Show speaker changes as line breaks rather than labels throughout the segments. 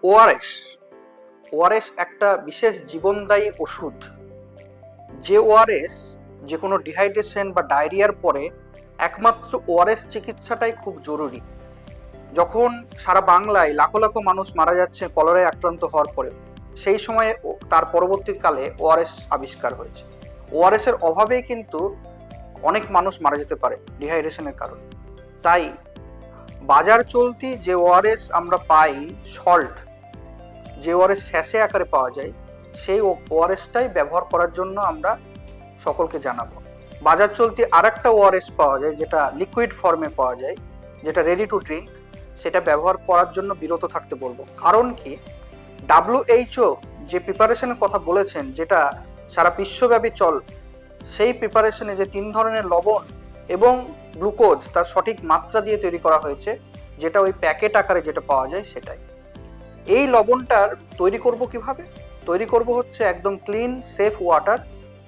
ORS ORS একটা বিশেষ জীবনদায়ী ওষুধ। যে ওআরএস যে কোনো ডিহাইড্রেশন বা ডায়রিয়ার পরে একমাত্র ওআরএস চিকিৎসাটাই খুব জরুরি। যখন সারা বাংলায় লাখো লাখো মানুষ মারা যাচ্ছে কলেরায় আক্রান্ত হওয়ার পরে, সেই সময়ে তার পরবর্তীকালে ওআরএস আবিষ্কার হয়েছে। ওআরএস এর অভাবেই কিন্তু অনেক মানুষ মারা যেতে পারে ডিহাইড্রেশনের কারণে। তাই বাজার চলতি যে ওআরএস আমরা পাই, সল্ট, যে ওআরএস স্যাশে আকারে পাওয়া যায়, সেই ওআরএসটাই ব্যবহার করার জন্য আমরা সকলকে জানাবো। বাজার চলতি আর একটা ওআরএস পাওয়া যায় যেটা লিকুইড ফর্মে পাওয়া যায়, যেটা রেডি টু ড্রিঙ্ক, সেটা ব্যবহার করার জন্য বিরত থাকতে বলবো। কারণ কি, WHO যে প্রিপারেশনের কথা বলেছেন, যেটা সারা বিশ্বব্যাপী চল, সেই প্রিপারেশনে যে 3 ধরনের লবণ এবং গ্লুকোজ তার সঠিক মাত্রা দিয়ে তৈরি করা হয়েছে, যেটা ওই প্যাকেট আকারে যেটা পাওয়া যায় সেটাই। এই লবণটার তৈরি করব কিভাবে? তৈরি করব হচ্ছে একদম ক্লিন সেফ ওয়াটার।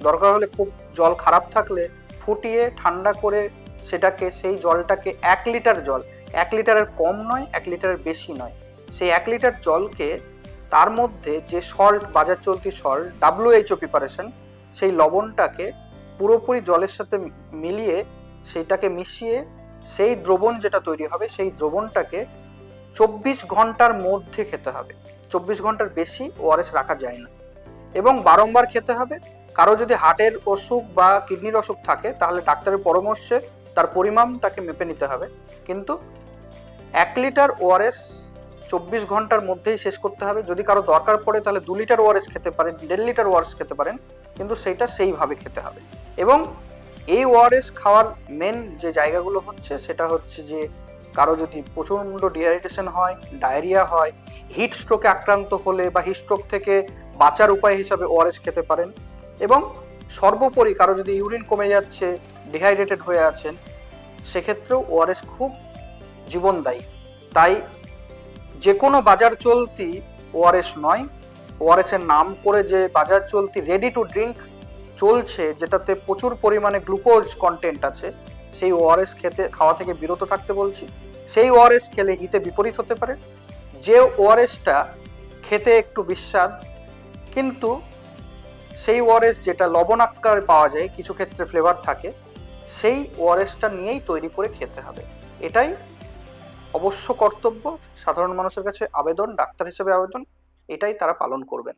দরকার হলে খুব জল খারাপ থাকলে ফুটিয়ে ঠান্ডা করে সেটাকে, সেই জলটাকে 1 লিটার জল, 1 লিটারের কম নয়, 1 লিটারের বেশি নয়, সেই 1 লিটার জলকে তার মধ্যে যে সল্ট, বাজার চলতি সল্ট, WHO প্রিপারেশন, সেই লবণটাকে পুরোপুরি জলের সাথে মিলিয়ে সেইটাকে মিশিয়ে সেই দ্রবণ যেটা তৈরি হবে, সেই দ্রবণটাকে 24 ঘন্টার মধ্যে খেতে হবে। 24 ঘন্টার বেশি ওআরএস রাখা যায় না এবং বারংবার খেতে হবে। কারো যদি হার্টের অসুখ বা কিডনির অসুখ থাকে তাহলে ডাক্তারের পরামর্শে তার পরিমাণটাকে মেপে নিতে হবে। কিন্তু 1 লিটার ওআরএস 24 ঘন্টার মধ্যেই শেষ করতে হবে। যদি কারো দরকার পড়ে তাহলে 2 লিটার ওআরএস খেতে পারেন, 1.5 লিটার ওআরএস খেতে পারেন, কিন্তু সেইটা সেইভাবে খেতে হবে। এবং এই ওআরএস খাওয়ার মেন যে জায়গাগুলো হচ্ছে, সেটা হচ্ছে যে কারো যদি প্রচণ্ড ডিহাইড্রেশন হয়, ডায়রিয়া হয়, হিট স্ট্রোকে আক্রান্ত হলে বা হিট স্ট্রোক থেকে বাঁচার উপায় হিসাবে ওআরএস খেতে পারেন। এবং সর্বোপরি কারো যদি ইউরিন কমে যাচ্ছে, ডিহাইড্রেটেড হয়ে আছেন, সেক্ষেত্রেও ওআরএস খুব জীবনদায়ী। তাই যে কোনো বাজার চলতি ওআরএস নয়, ওআরএস এর নাম করে যে বাজার চলতি রেডি টু ড্রিঙ্ক চলছে, যেটাতে প্রচুর পরিমাণে গ্লুকোজ কন্টেন্ট আছে, সেই ওআরএস খাওয়া থেকে বিরত থাকতে বলছি। সেই ওআরএস খেলে হিতে বিপরীত হতে পারে। যে ওআরএসটা খেতে একটু বিস্বাদ, কিন্তু সেই ওআরএস যেটা লবণ আকারে পাওয়া যায়, কিছু ক্ষেত্রে ফ্লেভার থাকে, সেই ওআরএসটা নিয়েই তৈরি করে খেতে হবে। এটাই অবশ্য কর্তব্য, সাধারণ মানুষের কাছে আবেদন, ডাক্তার হিসেবে আবেদন, এটাই তারা পালন করবেন।